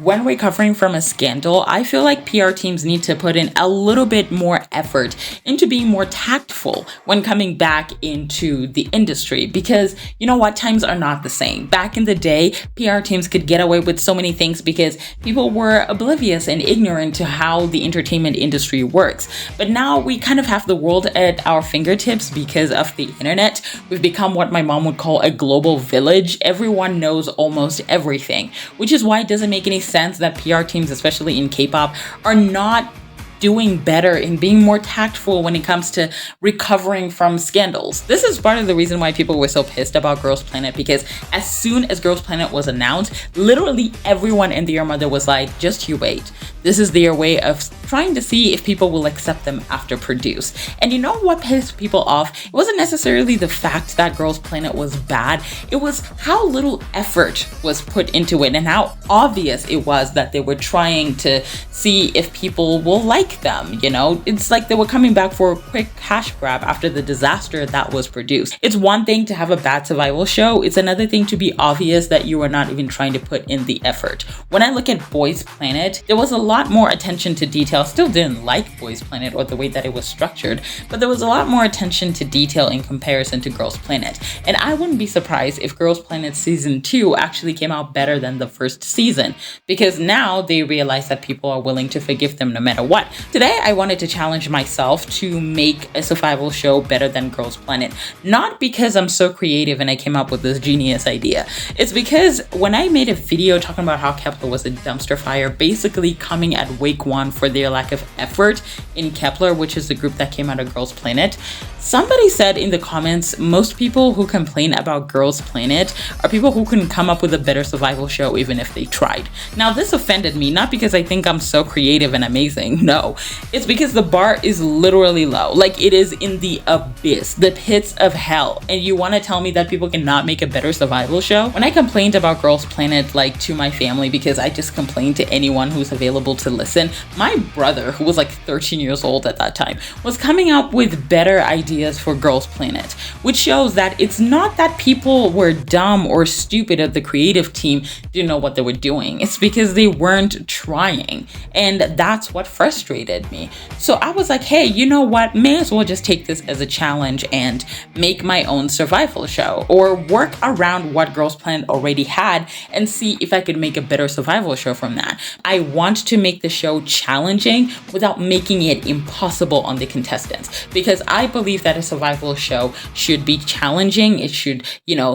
When recovering from a scandal, I feel like PR teams need to put in a little bit more effort into being more tactful when coming back into the industry, because you know what, times are not the same. Back in the day, PR teams could get away with so many things because people were oblivious and ignorant to how the entertainment industry works. But now we kind of have the world at our fingertips because of the internet. We've become what my mom would call a global village. Everyone knows almost everything, which is why it doesn't make any sense that PR teams, especially in K-pop, are not doing better in being more tactful when it comes to recovering from scandals. This is part of the reason why people were so pissed about Girls Planet, because as soon as Girls Planet was announced, literally everyone and their mother was like, just you wait. This is their way of trying to see if people will accept them after produce. And you know what pissed people off? It wasn't necessarily the fact that Girls Planet was bad. It was how little effort was put into it and how obvious it was that they were trying to see if people will like them. You know, it's like they were coming back for a quick cash grab after the disaster that was produced. It's one thing to have a bad survival show. It's another thing to be obvious that you are not even trying to put in the effort. When I look at Boys Planet, there was a lot more attention to detail. Still didn't like Boys Planet or the way that it was structured, but there was a lot more attention to detail in comparison to Girls Planet. And I wouldn't be surprised if Girls Planet season 2 actually came out better than the first season, because now they realize that people are willing to forgive them no matter what. Today, I wanted to challenge myself to make a survival show better than Girls Planet. Not because I'm so creative and I came up with this genius idea. It's because when I made a video talking about how Kepler was a dumpster fire, basically coming at Wake One for their lack of effort in Kepler, which is the group that came out of Girls Planet, somebody said in the comments, most people who complain about Girls Planet are people who couldn't come up with a better survival show even if they tried. Now, this offended me, not because I think I'm so creative and amazing. No, it's because the bar is literally low. Like, it is in the abyss, the pits of hell. And you want to tell me that people cannot make a better survival show? When I complained about Girls Planet, like, to my family, because I just complained to anyone who's available to listen, my brother, who was like 13 years old at that time, was coming up with better ideas for Girls Planet, which shows that it's not that people were dumb or stupid at the creative team didn't know what they were doing. It's because they weren't trying. And that's what frustrated me. So I was like, hey, you know what? May as well just take this as a challenge and make my own survival show, or work around what Girls Planet already had and see if I could make a better survival show from that. I want to make the show challenging without making it impossible on the contestants, because I believe that a survival show should be challenging. It should,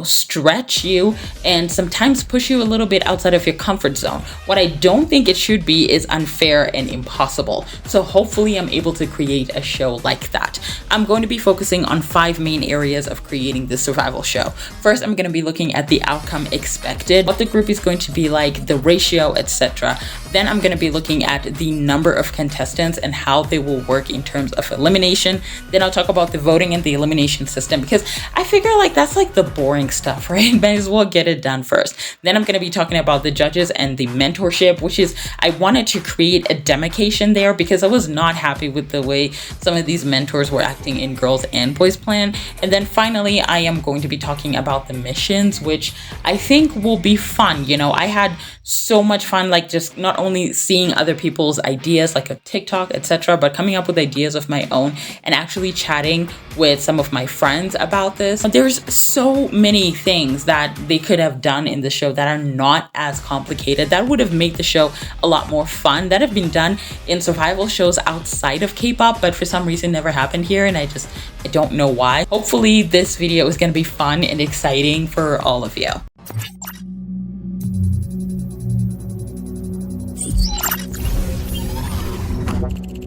stretch you and sometimes push you a little bit outside of your comfort zone. What I don't think it should be is unfair and impossible. So hopefully I'm able to create a show like that. I'm going to be focusing on 5 main areas of creating this survival show. First, I'm going to be looking at the outcome expected, what the group is going to be like, the ratio, etc. Then I'm going to be looking at the number of contestants and how they will work in terms of elimination. Then I'll talk about the voting and the elimination system, because I figure like that's like the boring stuff, right? Might as well get it done first. Then I'm going to be talking about the judges and the mentorship, which is I wanted to create a demarcation there because I was not happy with the way some of these mentors were acting in Girls and Boys Plan. And then finally, I am going to be talking about the missions, which I think will be fun. I had so much fun, like just not only seeing other people's ideas like a TikTok, etc., but coming up with ideas of my own and actually chatting with some of my friends about this. There's so many things that they could have done in the show that are not as complicated, that would have made the show a lot more fun, that have been done in survival shows outside of K-pop, but for some reason never happened here, and I don't know why. Hopefully this video is going to be fun and exciting for all of you.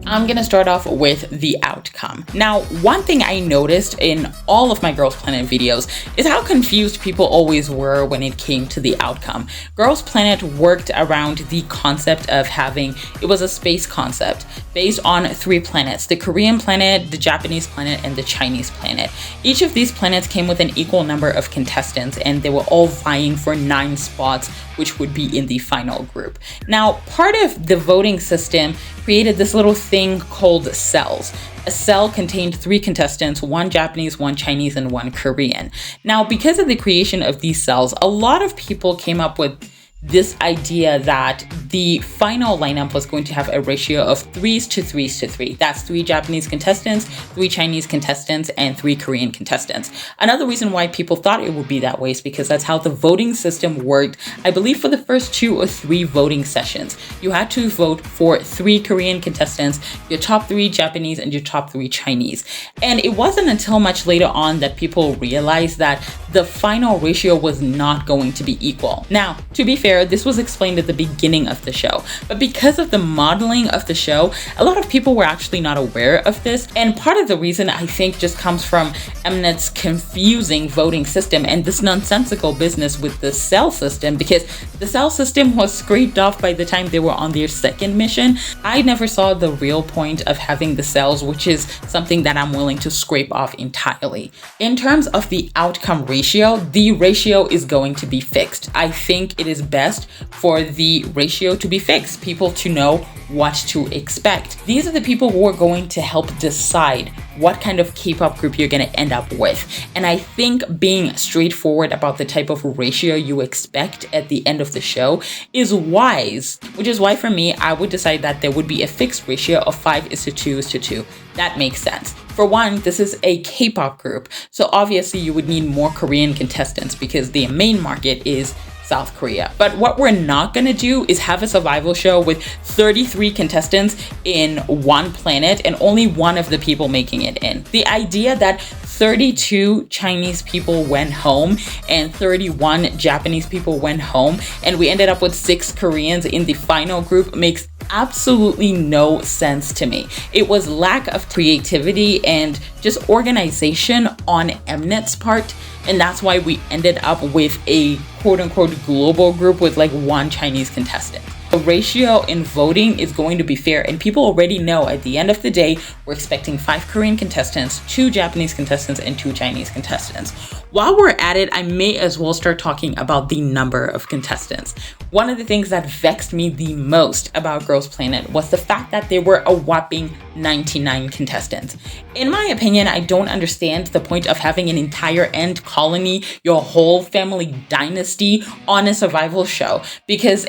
I'm gonna start off with the outcome. Now, one thing I noticed in all of my Girls Planet videos is how confused people always were when it came to the outcome. Girls Planet worked around the concept of it was a space concept based on 3 planets: the Korean planet, the Japanese planet, and the Chinese planet. Each of these planets came with an equal number of contestants, and they were all vying for 9 spots, which would be in the final group. Now, part of the voting system created this little thing called cells. A cell contained 3 contestants, 1 Japanese, 1 Chinese, and 1 Korean. Now, because of the creation of these cells, a lot of people came up with this idea that the final lineup was going to have a ratio of 3s to 3s to 3. That's 3 Japanese contestants, 3 Chinese contestants, and 3 Korean contestants. Another reason why people thought it would be that way is because that's how the voting system worked, I believe, for the first 2 or 3 voting sessions. You had to vote for 3 Korean contestants, your top 3 Japanese, and your top 3 Chinese. And it wasn't until much later on that people realized that the final ratio was not going to be equal. Now, to be fair, this was explained at the beginning of the show, but because of the modeling of the show, a lot of people were actually not aware of this. And part of the reason, I think, just comes from Mnet's confusing voting system and this nonsensical business with the cell system, because the cell system was scraped off by the time they were on their second mission. I never saw the real point of having the cells, which is something that I'm willing to scrape off entirely. In terms of the outcome ratio, the ratio is going to be fixed. I think it is best for the ratio to be fixed, people to know what to expect. These are the people who are going to help decide what kind of K-pop group you're going to end up with. And I think being straightforward about the type of ratio you expect at the end of the show is wise, which is why for me, I would decide that there would be a fixed ratio of 5:2:2. That makes sense. For one, this is a K-pop group, so obviously you would need more Korean contestants because the main market is South Korea. But what we're not gonna do is have a survival show with 33 contestants in one planet and only one of the people making it in. The idea that 32 Chinese people went home and 31 Japanese people went home and we ended up with 6 Koreans in the final group makes absolutely no sense to me. It was lack of creativity and just organization on Mnet's part, and that's why we ended up with a quote-unquote global group with like 1 Chinese contestant. The ratio in voting is going to be fair, and people already know at the end of the day, we're expecting 5 Korean contestants, 2 Japanese contestants, and 2 Chinese contestants. While we're at it, I may as well start talking about the number of contestants. One of the things that vexed me the most about Girls Planet was the fact that there were a whopping 99 contestants. In my opinion, I don't understand the point of having an entire ant colony, your whole family dynasty on a survival show, because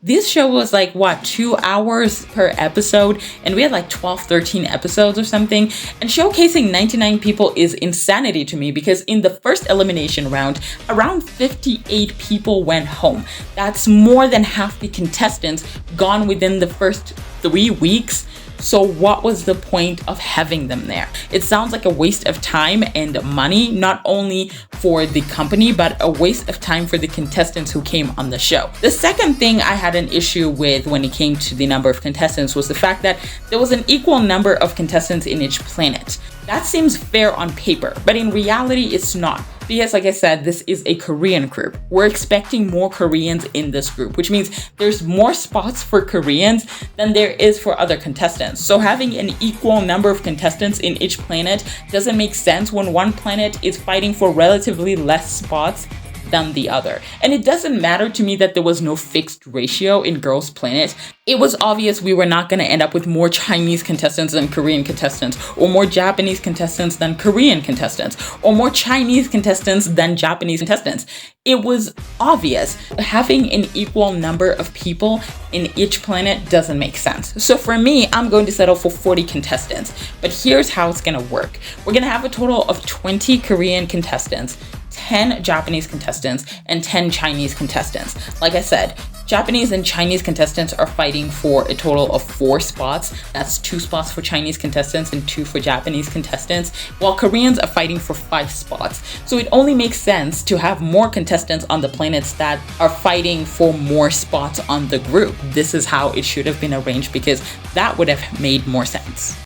this show was like, 2 hours per episode, and we had like 12, 13 episodes or something, and showcasing 99 people is insanity to me because in the first elimination round, around 58 people went home. That's more than half the contestants gone within the first 3 weeks. So what was the point of having them there? It sounds like a waste of time and money, not only for the company, but a waste of time for the contestants who came on the show. The second thing I had an issue with when it came to the number of contestants was the fact that there was an equal number of contestants in each planet. That seems fair on paper, but in reality, it's not. Because like I said, this is a Korean group. We're expecting more Koreans in this group, which means there's more spots for Koreans than there is for other contestants. So having an equal number of contestants in each planet doesn't make sense when one planet is fighting for relatively less spots than the other. And it doesn't matter to me that there was no fixed ratio in Girls Planet. It was obvious we were not going to end up with more Chinese contestants than Korean contestants, or more Japanese contestants than Korean contestants, or more Chinese contestants than Japanese contestants. It was obvious. Having an equal number of people in each planet doesn't make sense. So for me, I'm going to settle for 40 contestants. But here's how it's going to work. We're going to have a total of 20 Korean contestants, 10 Japanese contestants, and 10 Chinese contestants. Like I said, Japanese and Chinese contestants are fighting for a total of 4 spots. That's 2 spots for Chinese contestants and 2 for Japanese contestants, while Koreans are fighting for 5 spots. So it only makes sense to have more contestants on the planets that are fighting for more spots on the group. This is how it should have been arranged because that would have made more sense.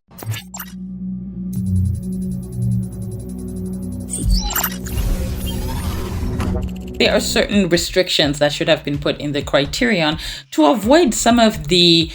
There are certain restrictions that should have been put in the criterion to avoid some of the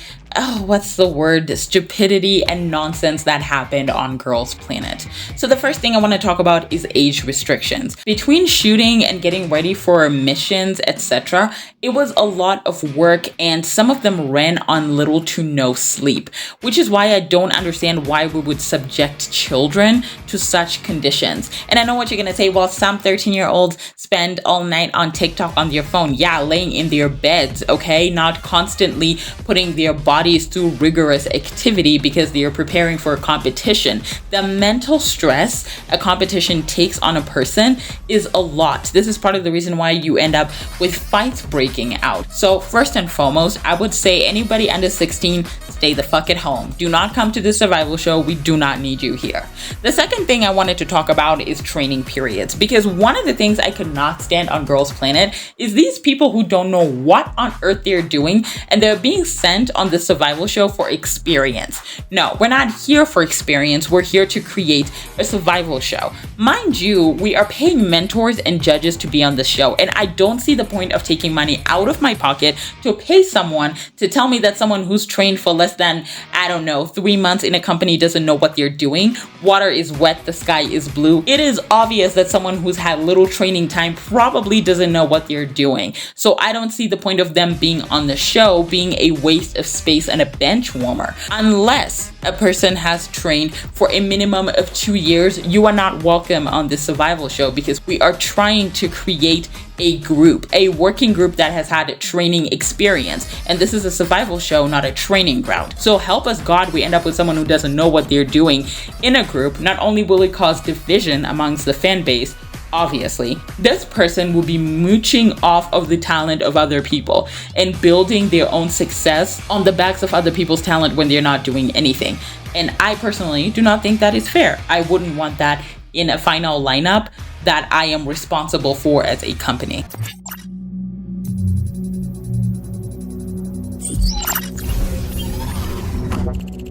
what's the word? Stupidity and nonsense that happened on Girls Planet. So the first thing I want to talk about is age restrictions. Between shooting and getting ready for missions, etc., it was a lot of work, and some of them ran on little to no sleep, which is why I don't understand why we would subject children to such conditions. And I know what you're gonna say, well, some 13-year-olds spend all night on TikTok on their phone. Yeah, laying in their beds, okay? Not constantly putting their bodies through rigorous activity because they are preparing for a competition. The mental stress a competition takes on a person is a lot. This is part of the reason why you end up with fights breaking out. So first and foremost, I would say anybody under 16, stay the fuck at home. Do not come to this survival show. We do not need you here. The second thing I wanted to talk about is training periods, because one of the things I could not stand on Girls Planet is these people who don't know what on earth they're doing, and they're being sent on the survival show for experience. No, we're not here for experience. We're here to create a survival show. Mind you, we are paying mentors and judges to be on the show, and I don't see the point of taking money out of my pocket to pay someone to tell me that someone who's trained for less than, I don't know, 3 months in a company doesn't know what they're doing. Water is wet, the sky is blue. It is obvious that someone who's had little training time probably doesn't know what they're doing. So I don't see the point of them being on the show being a waste of space and a bench warmer. Unless a person has trained for a minimum of 2 years, you are not welcome on this survival show, because we are trying to create a group, a working group that has had training experience. And this is a survival show, not a training ground. So help us God, we end up with someone who doesn't know what they're doing in a group. Not only will it cause division amongst the fan base, obviously, this person will be mooching off of the talent of other people and building their own success on the backs of other people's talent when they're not doing anything. And I personally do not think that is fair. I wouldn't want that in a final lineup that I am responsible for as a company.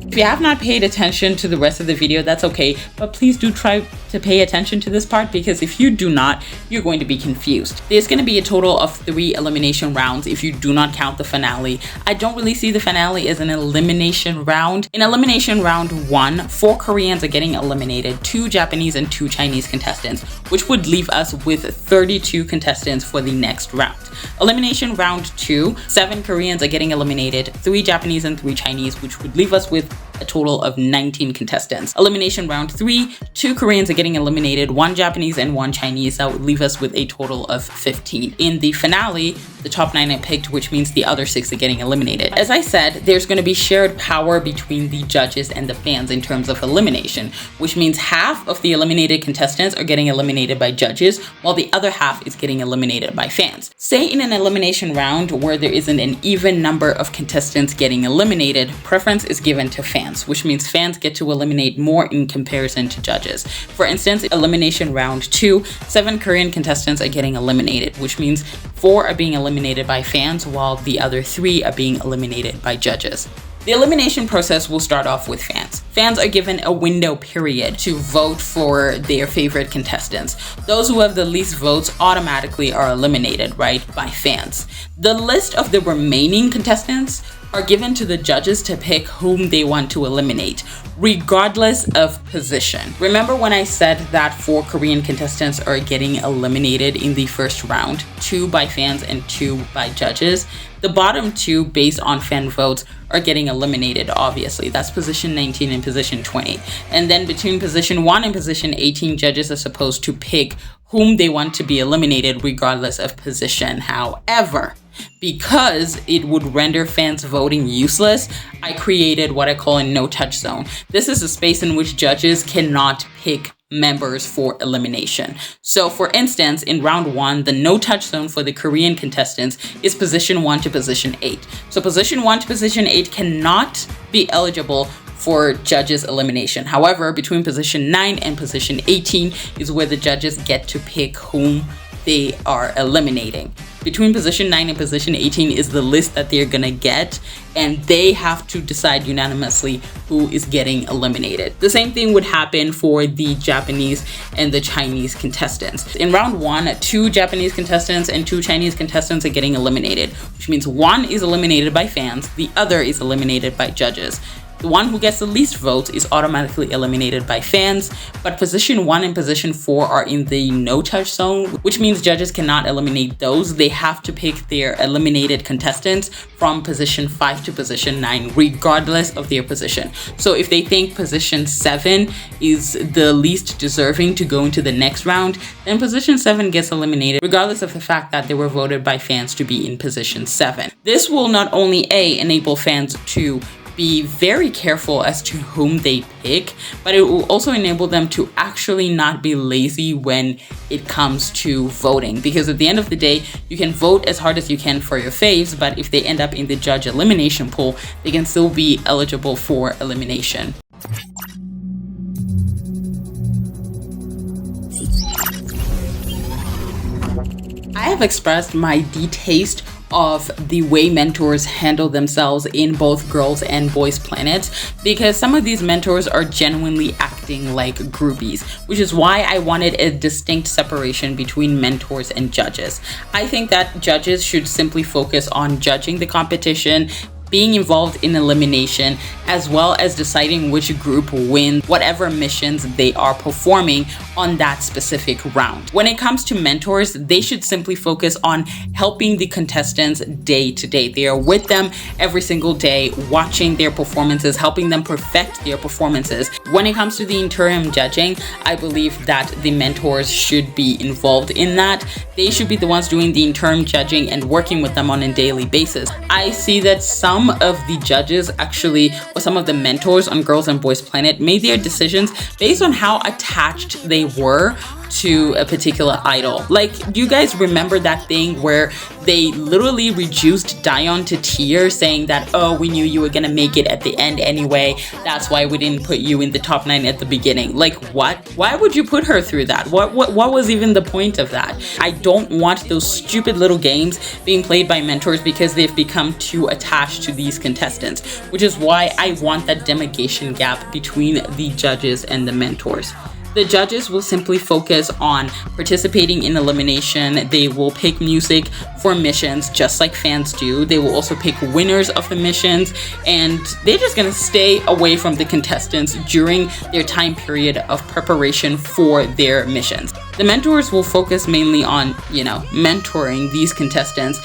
If you have not paid attention to the rest of the video, that's okay, but please do try to pay attention to this part, because if you do not, you're going to be confused. There's going to be a total of 3 elimination rounds if you do not count the finale. I don't really see the finale as an elimination round. In elimination round 1, 4 Koreans are getting eliminated, 2 Japanese and 2 Chinese contestants, which would leave us with 32 contestants for the next round. Elimination round 2, 7 Koreans are getting eliminated, 3 Japanese and 3 Chinese, which would leave us with a total of 19 contestants. Elimination round 3, 2 Koreans are getting eliminated, 1 Japanese and 1 Chinese. That would leave us with a total of 15. In the finale, the top 9 are picked, which means the other 6 are getting eliminated. As I said, there's going to be shared power between the judges and the fans in terms of elimination, which means half of the eliminated contestants are getting eliminated by judges, while the other half is getting eliminated by fans. Say in an elimination round where there isn't an even number of contestants getting eliminated, preference is given to fans, which means fans get to eliminate more in comparison to judges. For instance, elimination round 2, 7 Korean contestants are getting eliminated, which means 4 are being eliminated by fans, while the other 3 are being eliminated by judges. The elimination process will start off with fans. Fans are given a window period to vote for their favorite contestants. Those who have the least votes automatically are eliminated, right, by fans. The list of the remaining contestants are given to the judges to pick whom they want to eliminate, regardless of position. Remember when I said that 4 Korean contestants are getting eliminated in the first round, 2 by fans and 2 by judges? The bottom 2, based on fan votes, are getting eliminated, obviously. That's position 19 and position 20. And then between position 1 and position 18, judges are supposed to pick whom they want to be eliminated regardless of position. However, because it would render fans voting useless, I created what I call a no-touch zone. This is a space in which judges cannot pick members for elimination. So for instance, in round 1, the no-touch zone for the Korean contestants is position 1 to position 8. So position 1 to position 8 cannot be eligible for judges elimination. However, between position 9 and position 18 is where the judges get to pick whom they are eliminating. between position 9 and position 18 is the list that they're gonna get, and they have to decide unanimously who is getting eliminated. The same thing would happen for the Japanese and the Chinese contestants. In round 1, 2 Japanese contestants and 2 Chinese contestants are getting eliminated, which means one is eliminated by fans, the other is eliminated by judges. The one who gets the least votes is automatically eliminated by fans, but position 1 and position 4 are in the no-touch zone, which means judges cannot eliminate those. They have to pick their eliminated contestants from position 5 to position 9, regardless of their position. So if they think position 7 is the least deserving to go into the next round, then position 7 gets eliminated, regardless of the fact that they were voted by fans to be in position 7. This will not only enable fans to be very careful as to whom they pick, but it will also enable them to actually not be lazy when it comes to voting, because at the end of the day, you can vote as hard as you can for your faves, but if they end up in the judge elimination pool, they can still be eligible for elimination. I have expressed my distaste of the way mentors handle themselves in both Girls and Boys Planets, because some of these mentors are genuinely acting like groupies, which is why I wanted a distinct separation between mentors and judges. I think that judges should simply focus on judging the competition, being involved in elimination, as well as deciding which group wins whatever missions they are performing on that specific round. When it comes to mentors, they should simply focus on helping the contestants day to day. They are with them every single day, watching their performances, helping them perfect their performances. When it comes to the interim judging, I believe that the mentors should be involved in that. They should be the ones doing the interim judging and working with them on a daily basis. I see that some of the judges actually, or some of the mentors on Girls and Boys Planet, made their decisions based on how attached they were to a particular idol. Like, do you guys remember that thing where they literally reduced Dion to tears, saying that, oh, we knew you were gonna make it at the end anyway, that's why we didn't put you in the top 9 at the beginning? Like, what? Why would you put her through that? What was even the point of that? I don't want those stupid little games being played by mentors because they've become too attached to these contestants, which is why I want that demarcation gap between the judges and the mentors. The judges will simply focus on participating in elimination. They will pick music for missions just like fans do. They will also pick winners of the missions, and they're just gonna stay away from the contestants during their time period of preparation for their missions. The mentors will focus mainly on, mentoring these contestants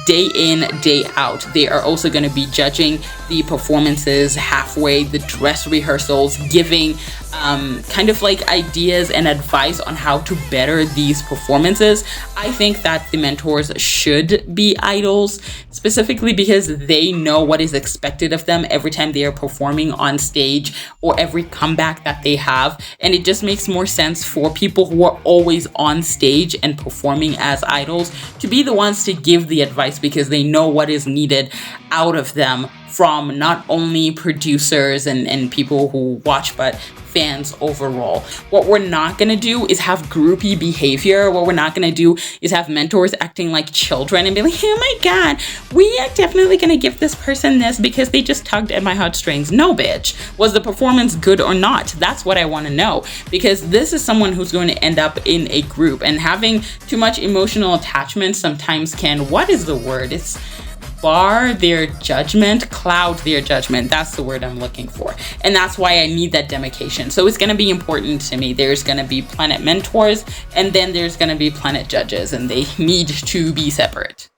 day in, day out. They are also going to be judging the performances halfway, the dress rehearsals, giving kind of like ideas and advice on how to better these performances. I think that the mentors should be idols, specifically because they know what is expected of them every time they are performing on stage or every comeback that they have. And it just makes more sense for people who are always on stage and performing as idols to be the ones to give the advice, because they know what is needed out of them from not only producers and people who watch, but fans overall. What we're not gonna do is have groupie behavior. What we're not gonna do is have mentors acting like children and be like, oh my god, we are definitely gonna give this person this because they just tugged at my heartstrings. No, bitch. Was the performance good or not? That's what I want to know, because this is someone who's going to end up in a group, and having too much emotional attachment sometimes can, what is the word? It's bar their judgment, cloud their judgment. That's the word I'm looking for. And that's why I need that demarcation. So it's going to be important to me. There's going to be planet mentors, and then there's going to be planet judges, and they need to be separate.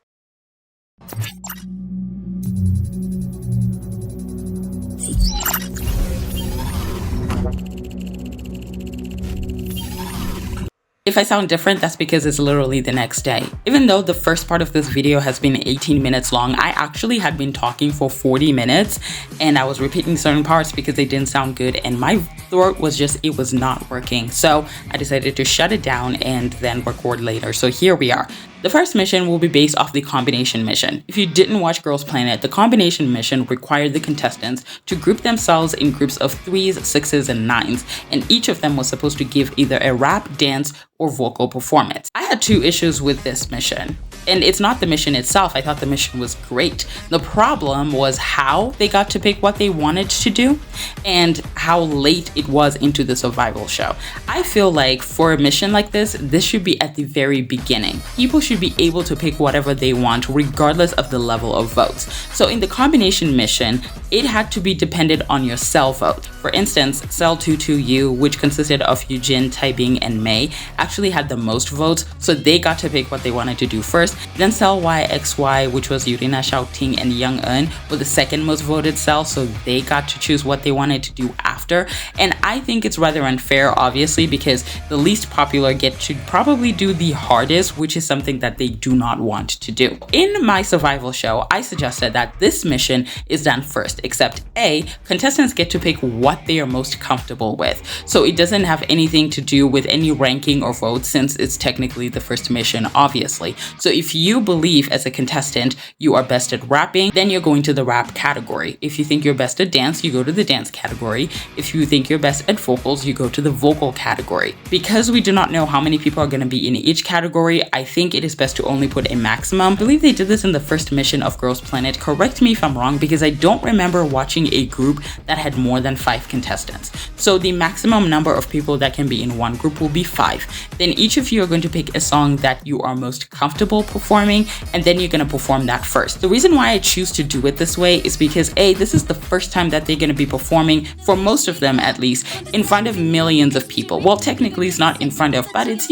If I sound different, that's because it's literally the next day. Even though the first part of this video has been 18 minutes long, I actually had been talking for 40 minutes and I was repeating certain parts because they didn't sound good and my throat was just, it was not working. So I decided to shut it down and then record later. So here we are. The first mission will be based off the combination mission. If you didn't watch Girls Planet, the combination mission required the contestants to group themselves in groups of 3s, 6s, and 9s, and each of them was supposed to give either a rap, dance, or vocal performance. I had two issues with this mission. And it's not the mission itself. I thought the mission was great. The problem was how they got to pick what they wanted to do and how late it was into the survival show. I feel like for a mission like this should be at the very beginning. People should be able to pick whatever they want regardless of the level of votes. So in the combination mission, it had to be dependent on your cell vote. For instance, cell 22U, which consisted of Eugene, Taibing, and Mei, actually had the most votes, so they got to pick what they wanted to do first. Then cell YXY, which was Yurina, Xiaoting, and Young Eun, were the second most voted cell, so they got to choose what they wanted to do after. And I think it's rather unfair, obviously, because the least popular get to probably do the hardest, which is something that they do not want to do. In my survival show, I suggested that this mission is done first, except A, contestants get to pick what they are most comfortable with. So it doesn't have anything to do with any ranking or votes, since it's technically the first mission, obviously. So if you believe as a contestant you are best at rapping, then you're going to the rap category. If you think you're best at dance, you go to the dance category. If you think you're best at vocals, you go to the vocal category. Because we do not know how many people are going to be in each category, I think it is best to only put a maximum. I believe they did this in the first mission of Girls Planet. Correct me if I'm wrong, because I don't remember watching a group that had more than 5 contestants. So the maximum number of people that can be in one group will be 5. Then each of you are going to pick a song that you are most comfortable performing, and then you're going to perform that first. The reason why I choose to do it this way is because A, this is the first time that they're going to be performing, for most of them at least, in front of millions of people. Well, technically it's not in front of, but it's,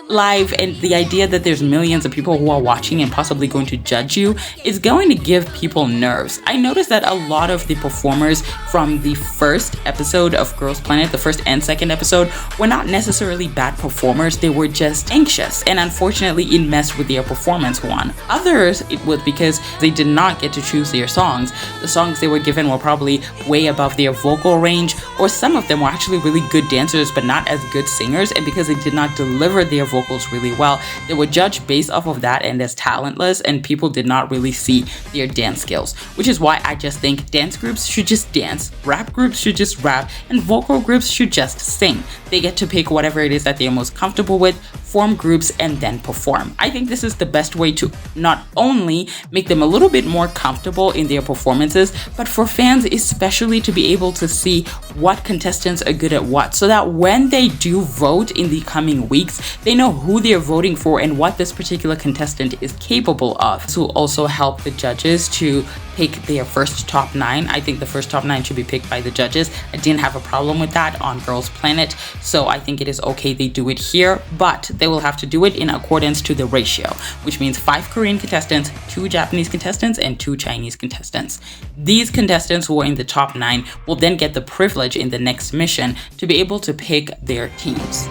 live, and the idea that there's millions of people who are watching and possibly going to judge you is going to give people nerves. I noticed that a lot of the performers from the first episode of Girls Planet, the first and second episode, were not necessarily bad performers, they were just anxious, and unfortunately it messed with their performance one. Others, it was because they did not get to choose their songs. The songs they were given were probably way above their vocal range, or some of them were actually really good dancers but not as good singers, and because they did not deliver their vocals really well, they were judged based off of that and as talentless, and people did not really see their dance skills, which is why I just think dance groups should just dance, rap groups should just rap, and vocal groups should just sing. They get to pick whatever it is that they're most comfortable with, form groups, and then perform. I think this is the best way to not only make them a little bit more comfortable in their performances, but for fans especially to be able to see what contestants are good at what, so that when they do vote in the coming weeks, they know who they're voting for and what this particular contestant is capable of. This will also help the judges to pick their first top 9. I think the first top 9 should be picked by the judges. I didn't have a problem with that on Girls Planet, so I think it is okay they do it here, but they will have to do it in accordance to the ratio, which means 5 Korean contestants, 2 Japanese contestants, and 2 Chinese contestants. These contestants who are in the top 9 will then get the privilege in the next mission to be able to pick their teams.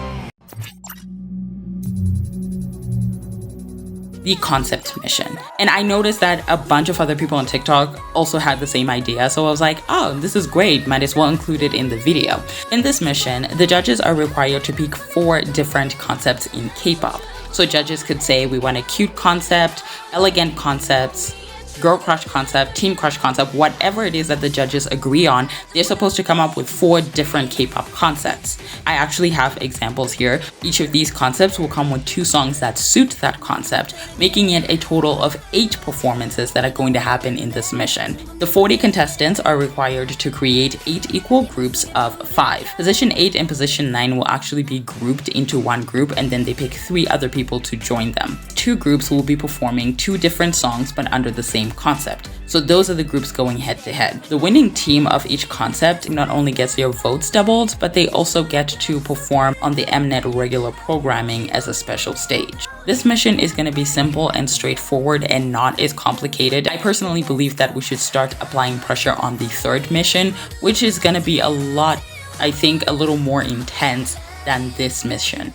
The concept mission. And I noticed that a bunch of other people on TikTok also had the same idea, so I was like, oh, this is great, might as well include it in the video. In this mission, the judges are required to pick 4 different concepts in K-pop. So judges could say, we want a cute concept, elegant concepts, girl crush concept, teen crush concept, whatever it is that the judges agree on, they're supposed to come up with 4 different K-pop concepts. I actually have examples here. Each of these concepts will come with 2 songs that suit that concept, making it a total of 8 performances that are going to happen in this mission. The 40 contestants are required to create 8 equal groups of 5. Position 8 and position 9 will actually be grouped into one group, and then they pick 3 other people to join them. 2 groups will be performing 2 different songs but under the same concept. So those are the groups going head to head. The winning team of each concept not only gets their votes doubled, but they also get to perform on the Mnet regular programming as a special stage. This mission is going to be simple and straightforward and not as complicated. I personally believe that we should start applying pressure on the 3rd mission, which is going to be a lot, I think, a little more intense than this mission.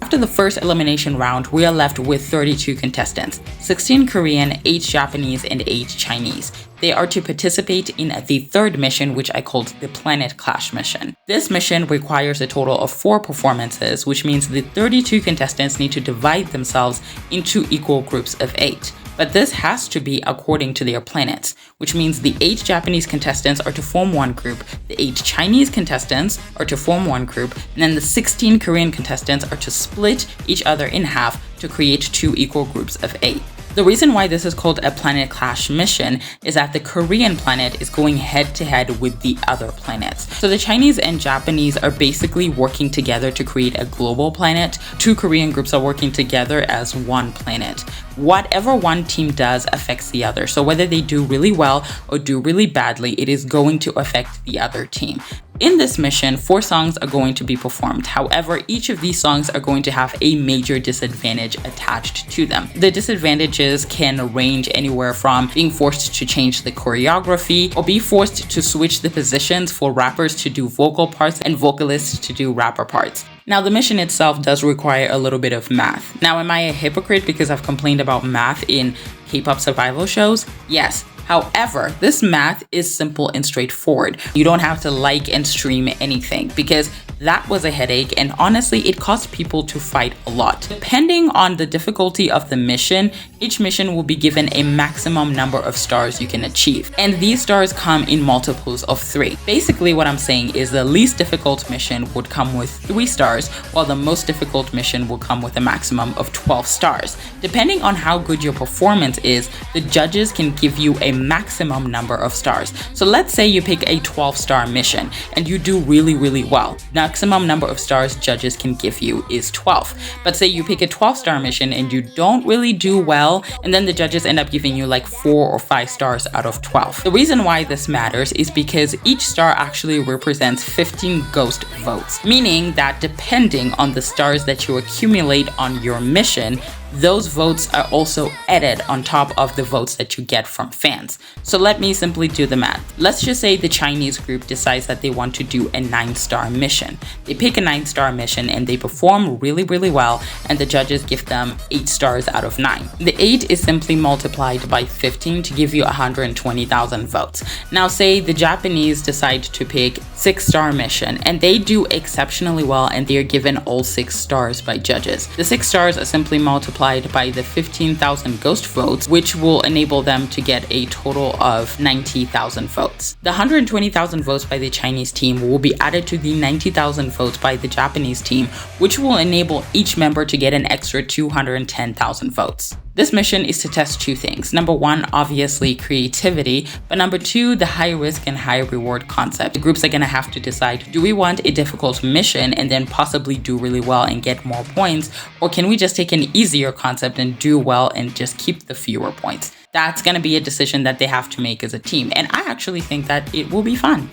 After the first elimination round, we are left with 32 contestants, 16 Korean, 8 Japanese, and 8 Chinese. They are to participate in the third mission, which I called the Planet Clash mission. This mission requires a total of 4 performances, which means the 32 contestants need to divide themselves into equal groups of 8. But this has to be according to their planets, which means the 8 Japanese contestants are to form one group, the 8 Chinese contestants are to form one group, and then the 16 Korean contestants are to split each other in half to create 2 equal groups of 8. The reason why this is called a Planet Clash mission is that the Korean planet is going head to head with the other planets. So the Chinese and Japanese are basically working together to create a global planet. 2 Korean groups are working together as one planet. Whatever one team does affects the other. So whether they do really well or do really badly, it is going to affect the other team. In this mission, 4 songs are going to be performed. However, each of these songs are going to have a major disadvantage attached to them. The disadvantages can range anywhere from being forced to change the choreography or be forced to switch the positions for rappers to do vocal parts and vocalists to do rapper parts. Now, the mission itself does require a little bit of math. Now, am I a hypocrite because I've complained about math in K-pop survival shows? Yes. However, this math is simple and straightforward. You don't have to like and stream anything because that was a headache, and honestly, it caused people to fight a lot. Depending on the difficulty of the mission, each mission will be given a maximum number of stars you can achieve. And these stars come in multiples of 3. Basically, what I'm saying is the least difficult mission would come with 3 stars, while the most difficult mission will come with a maximum of 12 stars. Depending on how good your performance is, the judges can give you a maximum number of stars. So let's say you pick a 12-star mission and you do really, really well. Maximum number of stars judges can give you is 12. But say you pick a 12-star mission and you don't really do well, and then the judges end up giving you like 4 or 5 stars out of 12. The reason why this matters is because each star actually represents 15 ghost votes, meaning that depending on the stars that you accumulate on your mission, those votes are also added on top of the votes that you get from fans. So let me simply do the math. Let's just say the Chinese group decides that they want to do a 9-star mission. They pick a 9-star mission and they perform really, really well, and the judges give them 8 stars out of 9. The 8 is simply multiplied by 15 to give you 120,000 votes. Now say the Japanese decide to pick 6-star mission and they do exceptionally well and they are given all 6 stars by judges. The 6 stars are simply multiplied by the 15,000 ghost votes, which will enable them to get a total of 90,000 votes. The 120,000 votes by the Chinese team will be added to the 90,000 votes by the Japanese team, which will enable each member to get an extra 210,000 votes. This mission is to test 2 things. Number 1, obviously creativity, but number 2, the high risk and high reward concept. The groups are gonna have to decide, do we want a difficult mission and then possibly do really well and get more points, or can we just take an easier concept and do well and just keep the fewer points? That's gonna be a decision that they have to make as a team, and I actually think that it will be fun.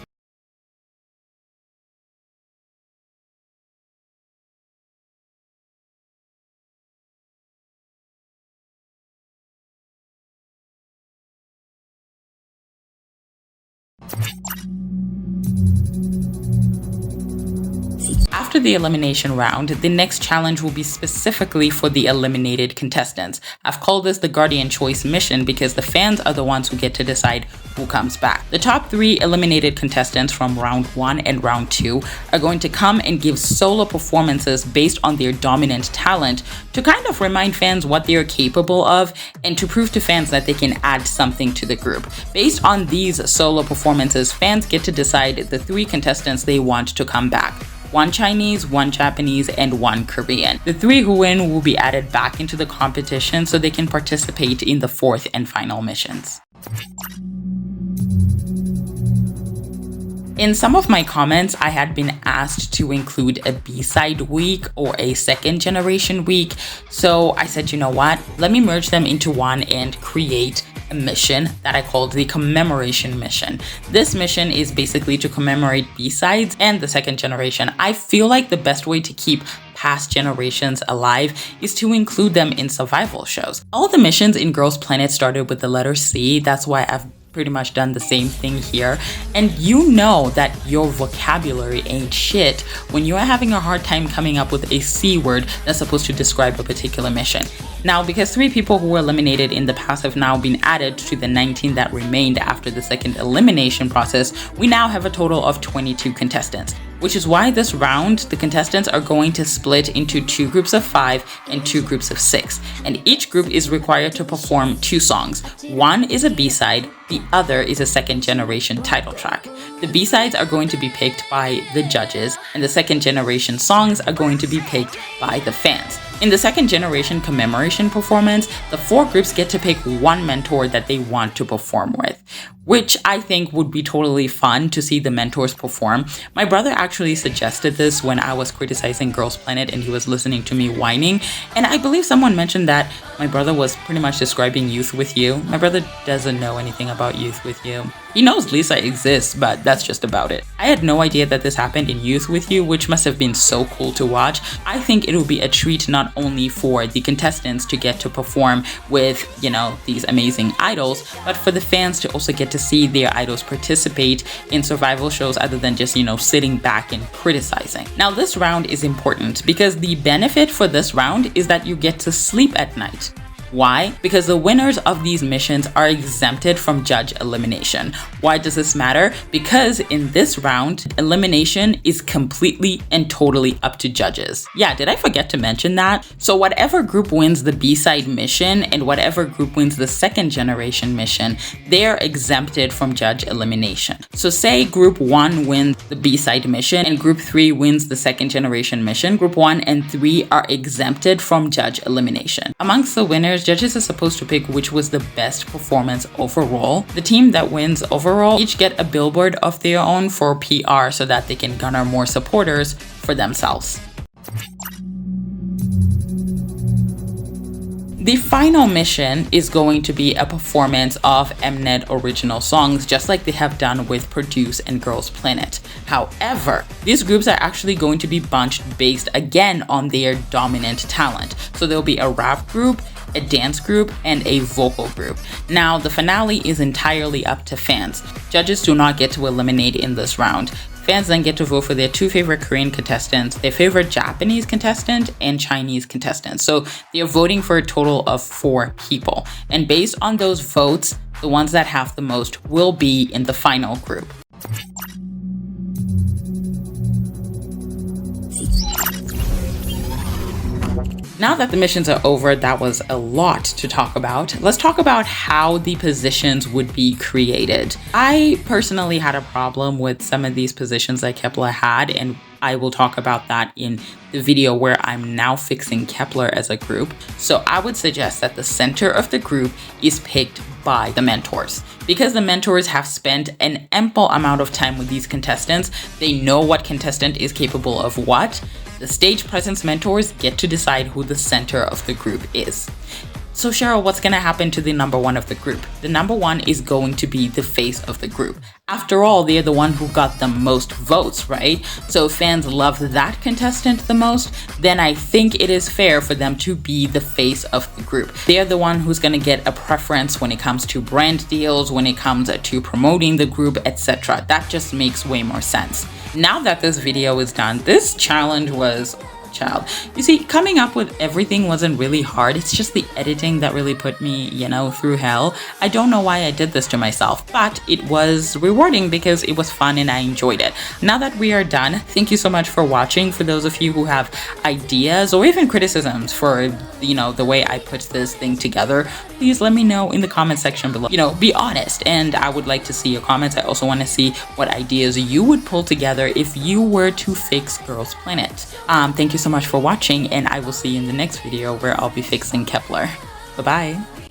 After the elimination round, the next challenge will be specifically for the eliminated contestants. I've called this the Guardian Choice mission because the fans are the ones who get to decide who comes back. The top 3 eliminated contestants from round 1 and round 2 are going to come and give solo performances based on their dominant talent to kind of remind fans what they are capable of and to prove to fans that they can add something to the group. Based on these solo performances, fans get to decide the 3 contestants they want to come back. 1 Chinese, 1 Japanese, and 1 Korean. The 3 who win will be added back into the competition so they can participate in the 4th and final missions. In some of my comments, I had been asked to include a B-side week or a second generation week. So I said, you know what? Let me merge them into one and create a mission that I called the commemoration mission. This mission is basically to commemorate B-sides and the second generation. I feel like the best way to keep past generations alive is to include them in survival shows. All the missions in Girls Planet started with the letter C. That's why I've pretty much done the same thing here. And you know that your vocabulary ain't shit when you are having a hard time coming up with a C word that's supposed to describe a particular mission. Now, because 3 people who were eliminated in the past have now been added to the 19 that remained after the second elimination process, we now have a total of 22 contestants. Which is why this round, the contestants are going to split into 2 groups of 5 and 2 groups of 6. And each group is required to perform 2 songs. One is a B-side, the other is a second generation title track. The B-sides are going to be picked by the judges, and the second generation songs are going to be picked by the fans. In the second generation commemoration performance, the 4 groups get to pick one mentor that they want to perform with, which I think would be totally fun to see the mentors perform. My brother actually suggested this when I was criticizing Girls Planet and he was listening to me whining, and I believe someone mentioned that my brother was pretty much describing Youth With You. My brother doesn't know anything about Youth With You. He knows Lisa exists, but that's just about it. I had no idea that this happened in Youth With You, which must have been so cool to watch. I think it will be a treat not only for the contestants to get to perform with, these amazing idols, but for the fans to also get to see their idols participate in survival shows other than just, sitting back and criticizing. Now, this round is important because the benefit for this round is that you get to sleep at night. Why? Because the winners of these missions are exempted from judge elimination. Why does this matter? Because in this round, elimination is completely and totally up to judges. Yeah, did I forget to mention that? So whatever group wins the B-side mission and whatever group wins the second generation mission, they're exempted from judge elimination. So say group 1 wins the B-side mission and group 3 wins the second generation mission. Group 1 and 3 are exempted from judge elimination. Amongst the winners, judges are supposed to pick which was the best performance overall. The team that wins overall each get a billboard of their own for PR so that they can garner more supporters for themselves. The final mission is going to be a performance of Mnet original songs, just like they have done with Produce and Girls Planet. However, these groups are actually going to be bunched based again on their dominant talent. So there'll be a rap group, a dance group, and a vocal group. Now, the finale is entirely up to fans. Judges do not get to eliminate in this round. Fans then get to vote for their 2 favorite Korean contestants, their favorite Japanese contestant, and Chinese contestant. So they're voting for a total of 4 people. And based on those votes, the ones that have the most will be in the final group. Now that the missions are over, that was a lot to talk about. Let's talk about how the positions would be created. I personally had a problem with some of these positions that Kepler had, and I will talk about that in the video where I'm now fixing Kepler as a group. So I would suggest that the center of the group is picked by the mentors. Because the mentors have spent an ample amount of time with these contestants, they know what contestant is capable of what. The stage presence mentors get to decide who the center of the group is. So Cheryl, what's going to happen to the number 1 of the group? The number 1 is going to be the face of the group. After all, they're the one who got the most votes, right? So if fans love that contestant the most, then I think it is fair for them to be the face of the group. They're the one who's going to get a preference when it comes to brand deals, when it comes to promoting the group, etc. That just makes way more sense. Now that this video is done, this challenge was child. You see, coming up with everything wasn't really hard. It's just the editing that really put me, through hell. I don't know why I did this to myself, but it was rewarding because it was fun and I enjoyed it. Now that we are done, thank you so much for watching. For those of you who have ideas or even criticisms for, the way I put this thing together, please let me know in the comment section below. Be honest, and I would like to see your comments. I also want to see what ideas you would pull together if you were to fix Girls Planet. Thank you so much for watching, and I will see you in the next video where I'll be fixing Kepler. Bye-bye.